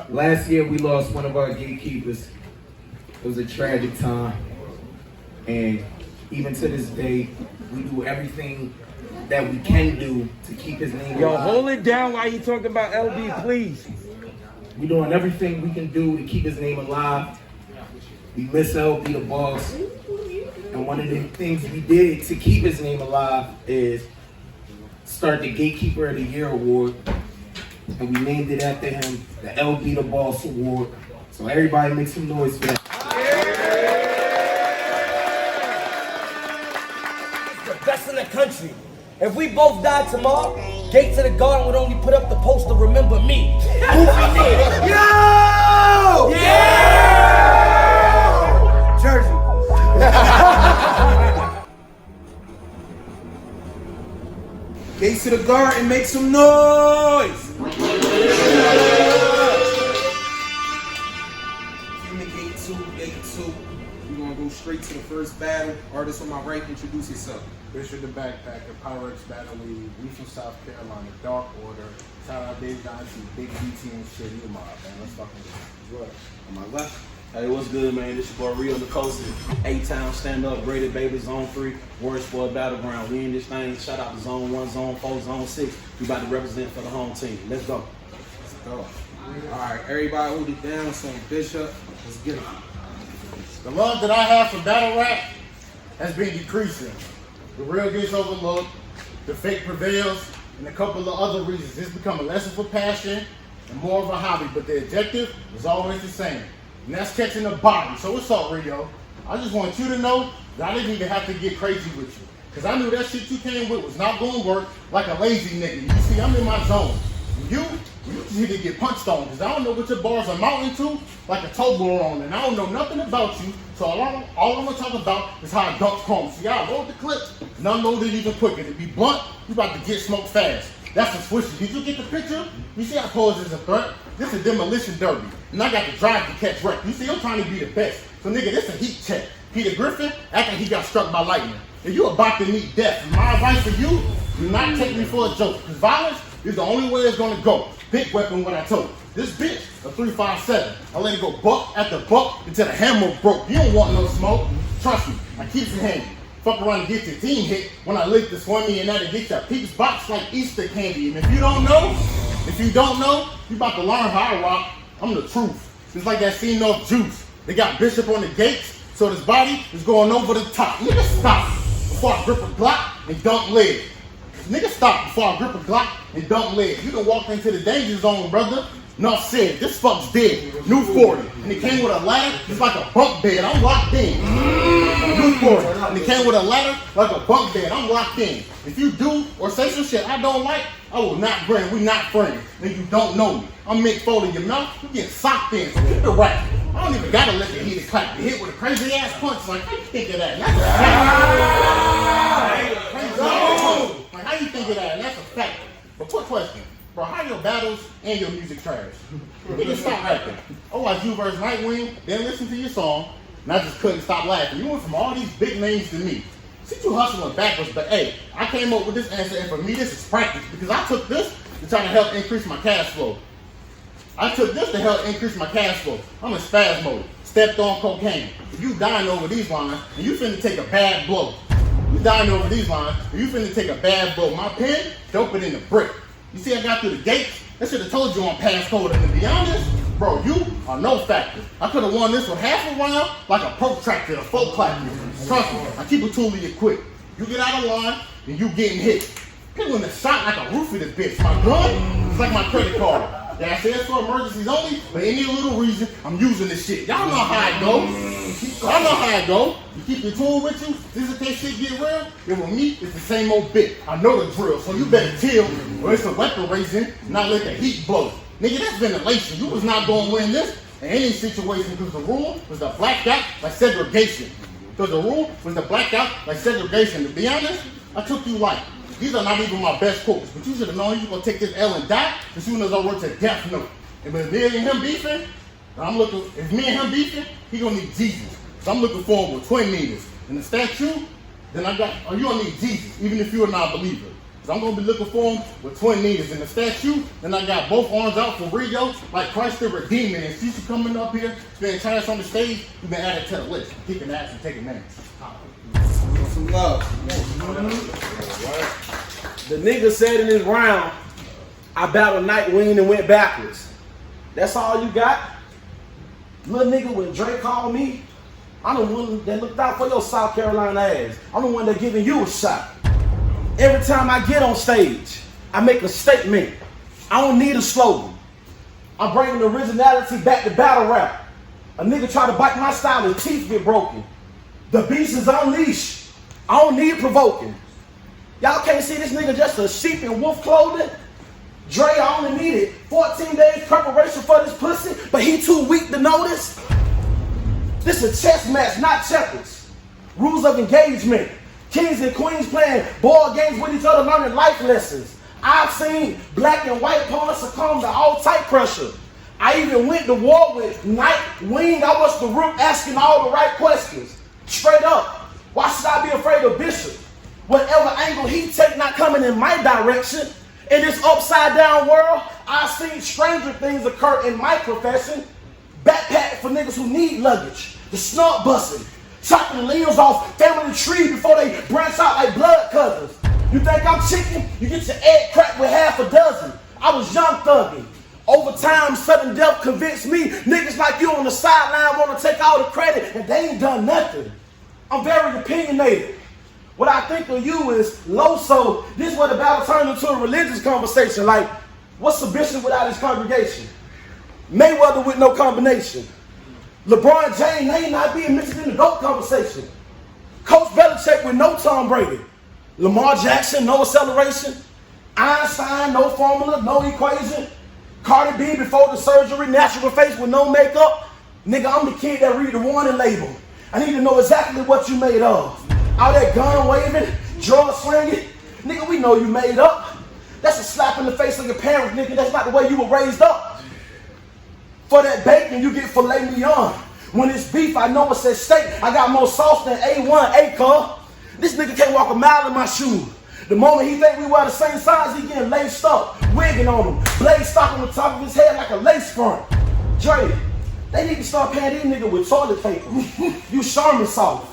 Last year we lost one of our gatekeepers. It was a tragic time. And even to this day, we do everything that we can do to keep his name alive. Yo, hold it down while you talking about LB, please. We're doing everything we can do to keep his name alive. We miss LB the boss. And one of the things we did to keep his name alive is start the Gatekeeper of the Year Award. And we named it after him, the LB the Boss Award. So everybody make some noise for that. The best in the country. If we both died tomorrow, Gates of the Garden would only put up the poster, remember me. Goofy nigga. Yo! Yeah! Jersey. Gates of the Garden, make some noise! In the gate two. We're gonna go straight to the first battle. Artist on my right, introduce yourself. Bishop the Backpacker, Pyrex Battle League, we from South Carolina, Dark Order. Shout out Dave Dynasty, Big BT and shit, you mob, man. Let's fucking do it. On my left. Hey, what's good, man? This your boy Rio the Coast. A-Town, stand up, graded baby, Zone 3, Word Sport Battleground. We in this thing. Shout out to Zone 1, Zone 4, Zone 6. We about to represent for the home team. Let's go. Let's go. Alright, everybody hold it down, son. Bishop, let's get it. The love that I have for battle rap has been decreasing. The real gets overlooked, the fake prevails, and a couple of other reasons. It's become a lesson for passion and more of a hobby, but the objective is always the same. And that's catching the body. So what's up, Rio? I just want you to know that I didn't even have to get crazy with you. Because I knew that shit you came with was not going to work like a lazy nigga. You see, I'm in my zone. You just need to get punched on. Because I don't know what your bars are mounting to like a Toblerone. And I don't know nothing about you. So all I'm going to talk about is how I dunked home. See, I rolled the clip and unloaded even quicker. To be blunt, you about to get smoked fast. That's a swisher. Did you get the picture? You see I pose as a threat? This is demolition derby. And I got the drive to catch wreck. You see, I'm trying to be the best. So nigga, this a heat check. Peter Griffin, after he got struck by lightning. If you about to meet death, my advice for you, do not take me for a joke. Because violence is the only way it's gonna go. Big weapon what I told you. This bitch, a 357. I let it go buck after buck until the hammer broke. You don't want no smoke. Trust me, I keep it handy. Fuck around and get your team hit when I lick the swimmy and that'll get your peeps box like Easter candy. And if you don't know, you about to learn how I rock. I'm the truth. It's like that scene off Juice. They got Bishop on the gates, so this body is going over the top. Nigga, stop before I grip a Glock and dunk lead. Nigga, stop before I grip a Glock and dunk lead. You done walked into the danger zone, brother. Enough said, this fuck's dead. New 40. And it came with a ladder, it's like a bunk bed. I'm locked in. New 40. And it came with a ladder, like a bunk bed. I'm locked in. If you do or say some shit I don't like, I will not grin. We not friends. And you don't know me. I'm Mick Foley. Your mouth, you get socked in. So keep the rap. I don't even gotta let the heat clap. The hit with a crazy ass punch. Like, how you think of that? That's a fact. Like, how you think of that? That's a fact. But quick question. Bro, how your battles and your music trash? You can stop rapping. I watched you versus Nightwing, then listen to your song, and I just couldn't stop laughing. You went from all these big names to me. See you hustling backwards, but hey, I came up with this answer, and for me, this is practice, because I took this to try to help increase my cash flow. I'm in spaz mode, stepped on cocaine. If you dying over these lines, and you finna take a bad blow. My pen, dope it in the brick. You see I got through the gates? I should have told you on passcode, and to be honest, bro, you are no factor. I could have won this with half a round like a protractor, a folk clapper. Trust me, I keep a tool equipped. You get out of line, and you getting hit. People in the shot like a roof of this bitch. My gun is like my credit card. Yeah, I say it's for emergencies only, but any little reason, I'm using this shit. Y'all know how it goes. You keep your tool with you. This is that shit get real. And with me, it's the same old bit. I know the drill, so you better chill, or it's a weapon raising, not let the heat blow. Nigga, that's ventilation. You was not gonna win this in any situation because the rule was the blackout like segregation. To be honest, I took you light. These are not even my best quotes, but you should have known you were gonna take this L and die as soon as I wrote your death note. And if me and him beefing, he gonna need Jesus. So I'm looking forward with twin meters. And the statue, then you don't need Jesus, even if you're not a believer. Cause I'm gonna be looking for him with twin needles. And if that's you, then I got both arms out for Rio, like Christ the Redeemer. And since you coming up here, being trash on the stage, you've been added to the list. Kicking ass and taking names. Some love. The nigga said in his round, I battled Nightwing and went backwards. That's all you got? Little nigga, when Dre called me, I'm the one that looked out for your South Carolina ass. I'm the one that giving you a shot. Every time I get on stage, I make a statement. I don't need a slogan. I'm bringing originality back to battle rap. A nigga try to bite my style, his teeth get broken. The beast is unleashed. I don't need provoking. Y'all can't see this nigga just a sheep in wolf clothing? Dre, I only needed 14 days preparation for this pussy, but he too weak to notice. This is a chess match, not checkers. Rules of engagement. Kings and queens playing board games with each other, learning life lessons. I've seen black and white pawns succumb to all type pressure. I even went to war with Nightwing. I was the root asking all the right questions. Straight up, why should I be afraid of Bishop? Whatever angle he take not coming in my direction. In this upside down world, I've seen stranger things occur in my profession. Backpack for niggas who need luggage. The snort busting. Chopping limbs off family tree before they branch out like blood cousins. You think I'm chicken? You get your egg cracked with half a dozen. I was young thugging. Over time, sudden death convinced me niggas like you on the sideline want to take all the credit and they ain't done nothing. I'm very opinionated. What I think of you is low, so this is where the battle turned into a religious conversation. Like, what's a bishop without his congregation? Mayweather with no combination. LeBron James may not being mixed in the GOAT conversation. Coach Belichick with no Tom Brady. Lamar Jackson, no acceleration. Einstein, no formula, no equation. Cardi B before the surgery, natural face with no makeup. Nigga, I'm the kid that read the warning label. I need to know exactly what you made of. All that gun waving, drug slinging. Nigga, we know you made up. That's a slap in the face of your parents, nigga. That's not the way you were raised up. For that bacon, you get filet mignon. When it's beef, I know it's at stake. I got more sauce than A1 Acre. This nigga can't walk a mile in my shoes. The moment he think we wear the same size, he getting laced up, wigging on him, blade stock on the top of his head like a lace front. Dre, they need to start paying these niggas with toilet paper. You Charmin soft.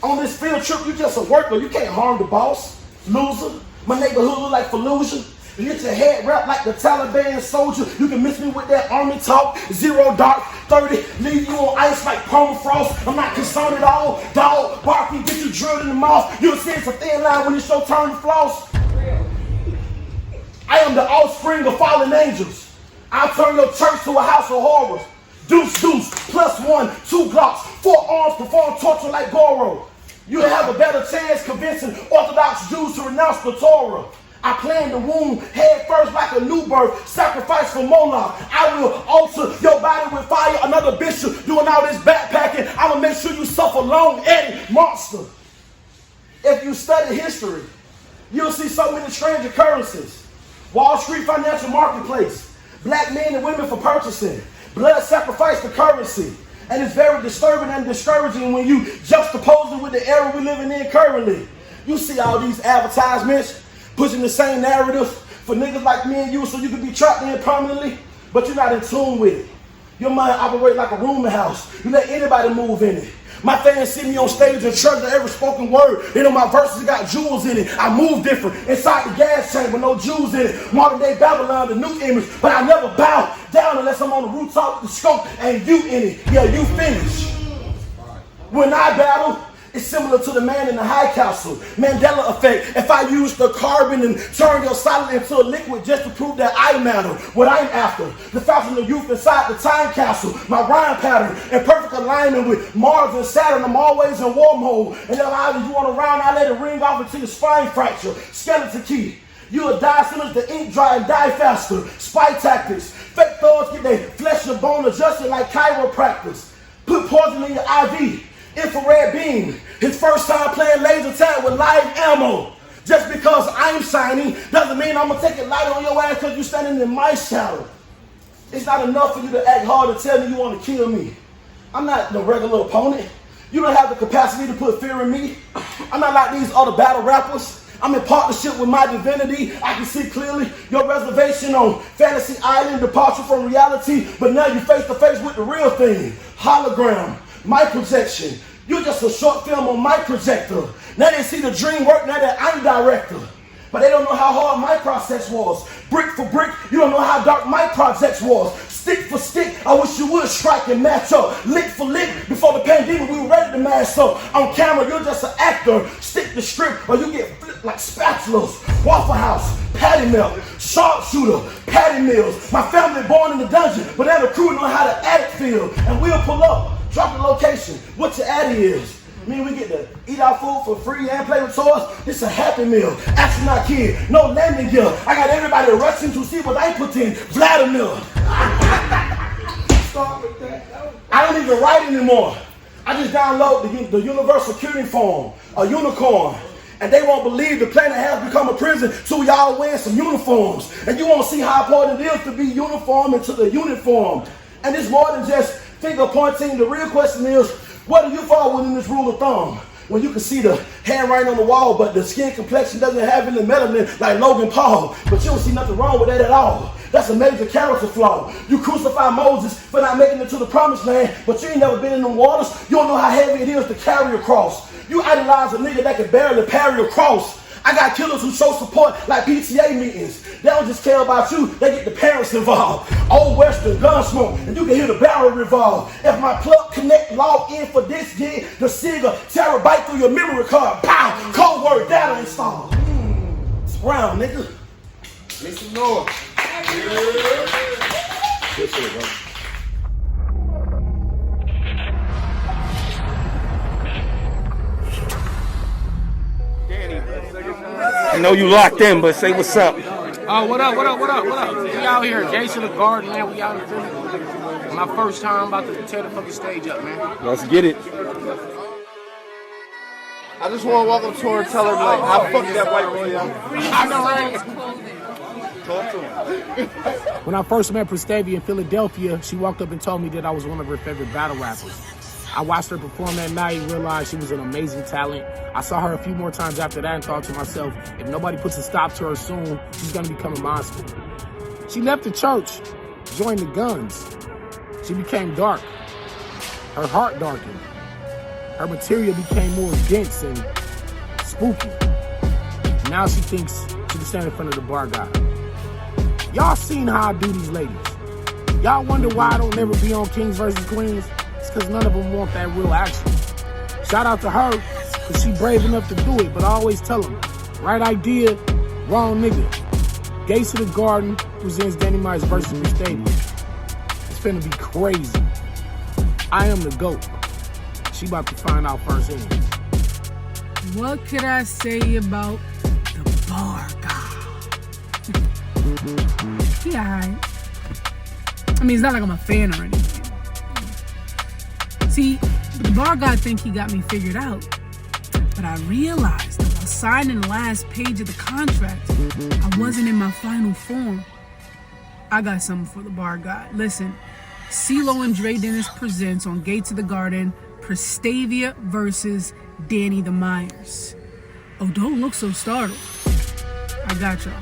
On this field trip, you just a worker. You can't harm the boss. Loser. My neighborhood look like Fallujah. You get your head wrapped like the Taliban soldier. You can miss me with that army talk. 0 dark 30. Leave you on ice like permafrost. I'm not concerned at all. Dog barking, get you drilled in the mouth. You'll see it's a thin line when it's your turn to floss. I am the offspring of fallen angels. I'll turn your church to a house of horrors. Deuce, deuce, +1, 2 Glocks, 4 arms perform torture like Goro. You have a better chance convincing Orthodox Jews to renounce the Torah. I plan the womb head first like a new birth, sacrifice for Moloch. I will alter your body with fire. Another bishop doing all this backpacking. I'm going to make sure you suffer long, Eddie, monster. If you study history, you'll see so many strange occurrences. Wall Street financial marketplace, black men and women for purchasing, blood sacrifice for currency. And it's very disturbing and discouraging when you juxtapose it with the era we're living in currently. You see all these advertisements pushing the same narrative for niggas like me and you so you can be trapped in permanently, but you're not in tune with it. Your mind operates like a rooming house. You let anybody move in it. My fans see me on stage and treasure every spoken word. They know my verses got jewels in it. I move different. Inside the gas chamber, no jewels in it. Modern day Babylon, the new image. But I never bow down unless I'm on the rooftop with the scope and you in it. Yeah, you finish. When I battle, it's similar to the man in the high castle. Mandela effect. If I use the carbon and turn your solid into a liquid just to prove that I matter, what I'm after. The fountain of youth inside the time capsule. My rhyme pattern in perfect alignment with Mars and Saturn. I'm always in war mode. And then either you want to round, I let it ring off until your spine fracture. Skeleton key. You'll die as soon as the ink dry and die faster. Spy tactics. Fake thugs get their flesh and bone adjusted like chiropractors. Put poison in your IV. Infrared beam. His first time playing laser tag with live ammo. Just because I'm shiny doesn't mean I'm going to take it light on your ass because you're standing in my shadow. It's not enough for you to act hard to tell me you want to kill me. I'm not the regular opponent. You don't have the capacity to put fear in me. I'm not like these other battle rappers. I'm in partnership with my divinity. I can see clearly your reservation on fantasy island, departure from reality, but now you're face to face with the real thing. Hologram, my projection. You're just a short film on my projector. Now they see the dream work, now that I'm director. But they don't know how hard my process was. Brick for brick, you don't know how dark my projects was. Stick for stick, I wish you would strike and match up. Lick for lick, before the pandemic we were ready to mash up. On camera, you're just an actor. Stick to strip or you get flipped like spatulas. Waffle House, patty melt, sharpshooter, patty mills. My family born in the dungeon, but now the crew know how the attic feel. And we'll pull up, drop the location, what your addy is. I mean, we get to eat our food for free and play with toys. It's a happy meal. Astronaut kid, no landing gear. I got everybody rushing to see what I put in. Vladimir. Start with that. I don't even write anymore. I just download the universal security form, a unicorn. And they won't believe the planet has become a prison, so y'all wearing some uniforms. And you won't see how important it is to be uniform into the uniform. And it's more than just finger pointing. The real question is, what do you fall within this rule of thumb? When you can see the handwriting on the wall, but the skin complexion doesn't have any melanin like Logan Paul. But you don't see nothing wrong with that at all. That's a major character flaw. You crucify Moses for not making it to the promised land, but you ain't never been in the waters. You don't know how heavy it is to carry a cross. You idolize a nigga that can barely carry a cross. I got killers who show support like PTA meetings. They don't just care about you, they get the parents involved. Old Western gun smoke, and you can hear the barrel revolve. If my plug connect log in for this gig, the Sega terabyte through your memory card. Pow! Code word data installed. It's brown, nigga. Make some noise. Good shit, bro. I know you locked in, but say what's up. Oh, what up? We out here, Gates of the Garden, man. We out in Philly. My first time about to tear the fucking stage up, man. Let's get it. I just want to walk up to her and tell her, like, I fucked that white boy up. I know, right? Talk to him. When I first met Prestavia in Philadelphia, she walked up and told me that I was one of her favorite battle rappers. I watched her perform that night and realized she was an amazing talent. I saw her a few more times after that and thought to myself, if nobody puts a stop to her soon, she's gonna become a monster. She left the church, joined the guns. She became dark. Her heart darkened. Her material became more dense and spooky. Now she thinks she can stand in front of the bar guy. Y'all seen how I do these ladies. Y'all wonder why I don't never be on Kings vs. Queens? It's because none of them want that real action. Shout out to her, because she brave enough to do it, but I always tell them, right idea, wrong nigga. Gates of the Garden presents Danny Myers versus Prestavia. It's finna be crazy. I am the GOAT. She about to find out firsthand. What could I say about the bar guy? He alright. I mean, it's not like I'm a fan or anything. See, the bar guy think he got me figured out. But I realized that while signing the last page of the contract, I wasn't in my final form. I got something for the bar guy. Listen, CeeLo and Dre Dennis presents on Gates of the Garden, Prestavia versus Danny the Myers. Oh, don't look so startled. I got y'all.